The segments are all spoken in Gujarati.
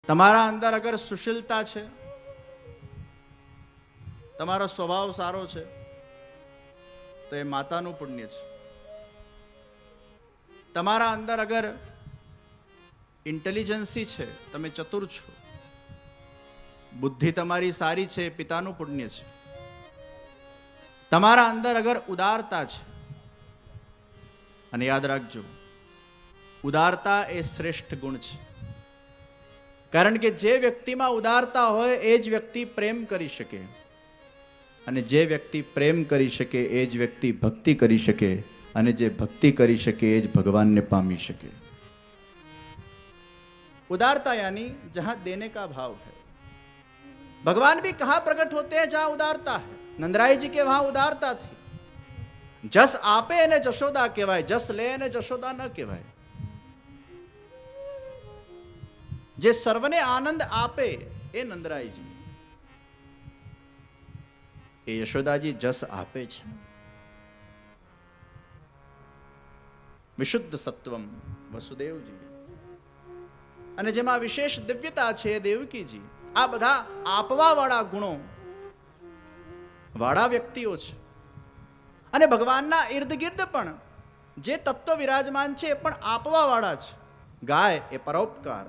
તમારા અંદર અગર સુશીલતા છે, તમારો સ્વભાવ સારો છે, તો એ માતાનું પુણ્ય છે. તમારા અંદર અગર ઇન્ટેલિજન્સી છે, તમે ચતુર છો, બુદ્ધિ તમારી સારી છે, એ પિતાનું પુણ્ય છે. તમારા અંદર અગર ઉદારતા છે, અને યાદ રાખજો, ઉદારતા એ શ્રેષ્ઠ ગુણ છે. કારણ કે જે વ્યક્તિમાં ઉદારતા હોય એ જ વ્યક્તિ પ્રેમ કરી શકે, અને જે વ્યક્તિ પ્રેમ કરી શકે એ જ વ્યક્તિ ભક્તિ કરી શકે, અને જે ભક્તિ કરી શકે એ જ ભગવાનને પામી શકે. उदारता यानी जहां देने का भाव है. भगवान भी कहां प्रकट होते हैं? जहां उदारता है. नंदराय जी के वहां उदारता थी. जस आपे ने जशोदा कहेवाय, जस ले ने जशोदा न कहेवाय. જે સર્વને આનંદ આપે એ નંદરાયજી, એ યશોદાજી જસ આપે છે. વિશુદ્ધ સત્વમ વસુદેવજી, અને જેમાં વિશેષ દિવ્યતા છે દેવકીજી. આ બધા આપવા વાળા ગુણો વાળા વ્યક્તિઓ છે. અને ભગવાનના ઇર્દ ગિર્દ પણ જે તત્વ વિરાજમાન છે એ પણ આપવા વાળા છે. ગાય એ પરોપકાર.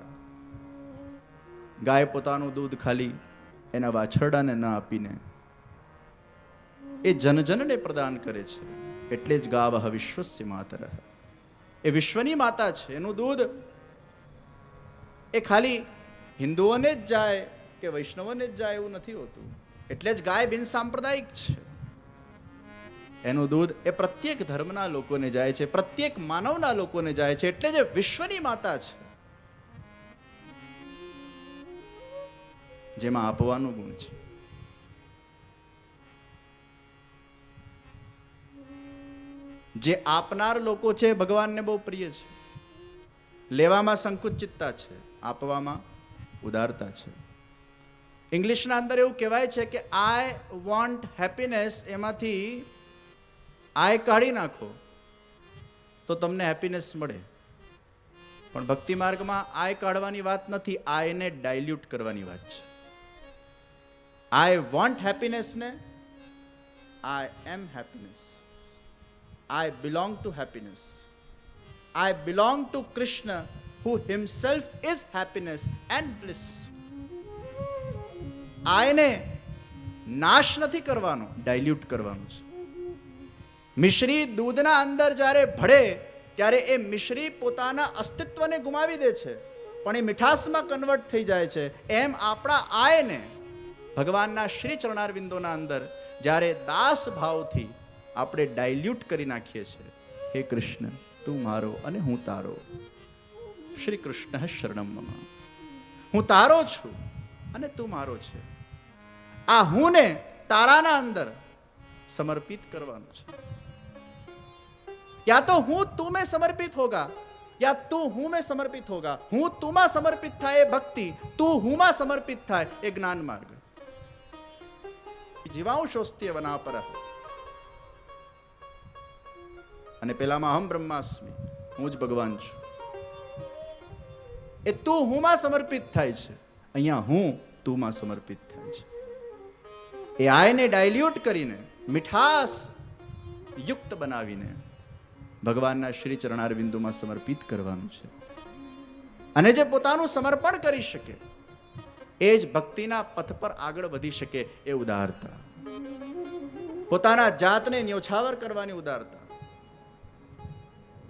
ગાય પોતાનું દૂધ ખાલી એના વાછરડાને ન આપીને એ જનજનને પ્રદાન કરે છે. એટલે જ ગાવઃ વિશ્વસ્ય માતરઃ, એ વિશ્વની માતા છે. એનું દૂધ એ ખાલી હિન્દુઓને જ જાય કે વૈષ્ણવોને જ જાય એવું નથી હોતું. એટલે જ ગાય બિન સાંપ્રદાયિક છે. એનું દૂધ એ પ્રત્યેક ધર્મના લોકોને જાય છે, પ્રત્યેક માનવના લોકોને જાય છે. એટલે જ વિશ્વની માતા છે, જેમાં આપવાનું ગુણ છે. જે આપનાર લોકો છે ભગવાનને બહુ પ્રિય છે. લેવામાં સંકુચિતતા છે, આપવામાં ઉદારતા છે. ઇંગ્લિશના અંદર એવું કહેવાય છે કે આઈ વોન્ટ હેપીનેસ, એમાંથી આઈ કાઢી નાખો તો તમને હેપીનેસ મળે. પણ ભક્તિ માર્ગમાં આઈ કાઢવાની વાત નથી, આઈને ડાયલ્યુટ કરવાની વાત છે. I want happiness ne, I am happiness. I belong to happiness. I belong to Krishna, who himself is happiness and bliss. I ને નાશ નથી કરવાનો, ડાયલ્યુટ કરવાનું છે. મિશ્રી દૂધના અંદર જ્યારે ભળે ત્યારે એ મિશ્રી પોતાના અસ્તિત્વને ગુમાવી દે છે, પણ એ મીઠાસમાં કન્વર્ટ થઈ જાય છે. એમ આપણા આયને ભગવાનના શ્રી ચરણારવિંદોના અંદર જ્યારે દાસ ભાવથી આપણે ડાયલ્યુટ કરી નાખીએ છીએ, હે કૃષ્ણ તું મારો અને હું તારો, શ્રી કૃષ્ણ શરણમ મમ, હું તારો છું અને તું મારો છે. આ હું ને તારાના અંદર સમર્પિત કરવાનું છે. યા તો હું તું મેં સમર્પિત હોગા, યા તું હું મેં સમર્પિત હોગા. હું તુમાં સમર્પિત થાય એ ભક્તિ, તું હુંમાં સમર્પિત થાય એ જ્ઞાન માર્ગ. જીવાંશોસ્ત્ય વના પર, અને પેલામાં અહમ બ્રહ્માસ્મિ, હું જ ભગવાન છું. એ તું હુંમાં સમર્પિત થાય છે, અહીંયા હું તુંમાં સમર્પિત થાય છે. એ આયને ડાયલ્યુટ કરીને મીઠાસ યુક્ત બનાવીને ભગવાનના શ્રી ચરણારવિંદોમાં સમર્પિત કરવાનું છે. અને જે પોતાનું સમર્પણ કરી શકે એ જ ભક્તિના પથ પર આગળ વધી શકે. એ ઉદારતા, પોતાના જાતને ન્યોછાવર કરવાની ઉદારતા,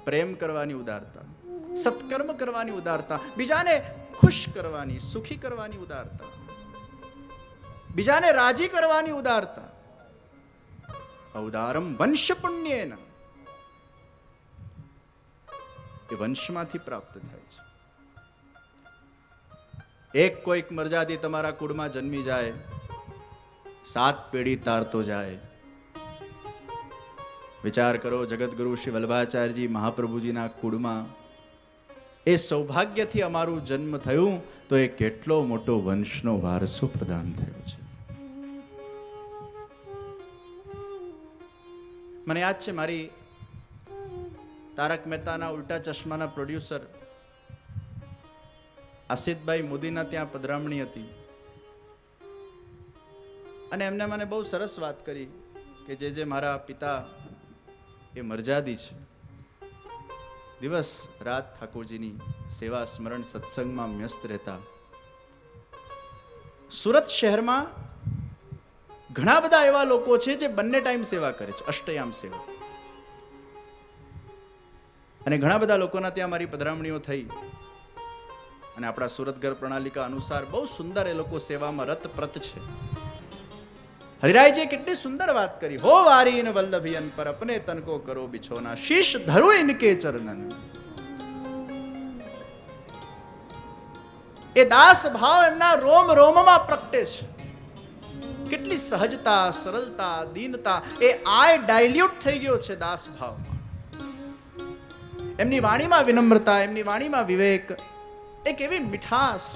પ્રેમ કરવાની ઉદારતા, સત્કર્મ કરવાની ઉદારતા, બીજાને ખુશ કરવાની, સુખી કરવાની ઉદારતા, બીજાને રાજી કરવાની ઉદારતા. ઔદારમ વંશ પુણ્યેન, એ વંશમાંથી પ્રાપ્ત થાય છે. એક કોઈક મરજાદી તમારા કુળમાં જન્મી જાય, 7 પેઢી તારતો જાય. વિચાર કરો, જગતગુરુ શ્રી વલ્લભાચાર્યજી મહાપ્રભુજીના કુળમાં એ સૌભાગ્યથી અમારું જન્મ થયું, તો એ કેટલો મોટો વંશનો વારસો પ્રદાન થયો છે. મને યાદ છે, મારી તારક મહેતાના ઉલ્ટા ચશ્માના પ્રોડ્યુસર આસિતભાઈ મોદીના ત્યાં પધરામણી હતી અને એમને મને બહુ સરસ વાત કરી કે જે મારા પિતા એ મરજાદી છે, દિવસ રાત ઠાકોરજીની સેવા સ્મરણ સત્સંગમાં વ્યસ્ત રહેતા. સુરત શહેરમાં ઘણા બધા એવા લોકો છે જે બંને ટાઈમ સેવા કરે છે, અષ્ટયામ સેવા. અને ઘણા બધા લોકોના ત્યાં મારી પધરામણીઓ થઈ અને આપણા સુરત ઘર પ્રણાલિકા અનુસાર બહુ સુંદર એ લોકો સેવામાં રતપ્રત છે. હરિરાયજી કેટલી સુંદર વાત કરી. હો વારીન વલ્લભિયન પર અપને તન કો કરો બિછોના, શીશ ધરું ઇનકે ચરણન. એ દાસ ભાવ એમના રોમ રોમમાં પ્રગટે છે. કેટલી સહજતા, સરળતા, દીનતા, એ આય ડાયલ્યુટ થઈ ગયો છે દાસ ભાવમાં. એમની વાણીમાં વિનમ્રતા, એમની વાણીમાં વિવેક, એક એવી મીઠાસ,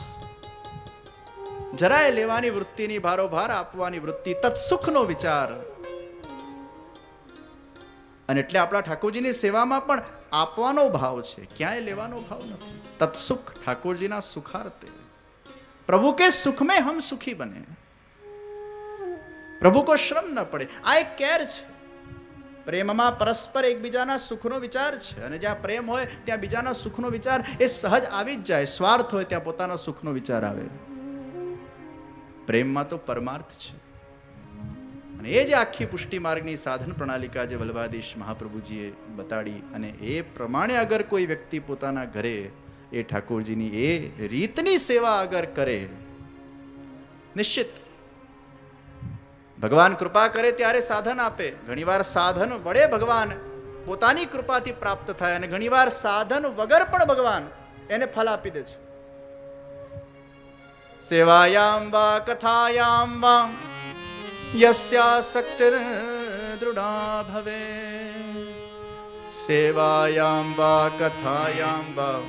જરાય લેવાની વૃત્તિની ભારોભાર આપવાની વૃત્તિ, તત્સુખનો વિચાર. અને એટલે આપણા ઠાકોરજીની સેવામાં પણ આપવાનો ભાવ છે, ક્યાંય લેવાનો ભાવ નથી. તત્સુખ ઠાકોરજીના સુખાર્તે. પ્રભુ કે સુખ में हम सुखी बने, પ્રભુ કો શ્રમ ન પડે. આ એક કેર છે. પ્રેમમાં પરસ્પર એકબીજાના સુખનો વિચાર છે, અને જ્યાં પ્રેમ હોય ત્યાં બીજાના સુખનો વિચાર એ સહજ આવી જ જાય. સ્વાર્થ હોય ત્યાં પોતાના સુખનો વિચાર આવે. પ્રેમમાં તો પરમાર્થ છે. અને એ જે આખી પુષ્ટિ માર્ગની સાધન પ્રણાલિકા જે વલ્લભાધીશ મહાપ્રભુજીએ બતાડી, અને એ પ્રમાણે અગર કોઈ વ્યક્તિ પોતાના ઘરે એ ઠાકોરજીની એ રીતની સેવા અગર કરે, નિશ્ચિત ભગવાન કૃપા કરે ત્યારે સાધન આપે. ઘણીવાર સાધન વડે ભગવાન પોતાની કૃપાથી પ્રાપ્ત થાય, અને ઘણીવાર સાધન વગર પણ ભગવાન એને ફળ આપી દે છે. સેવાયામ વા કથાયામ વા યસ્યાસક્તિર દૃઢા ભવે. સેવાયામ વા કથાયામ વા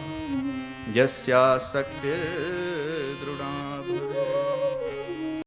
યસ્યાસક્તિર દૃઢા ભવે.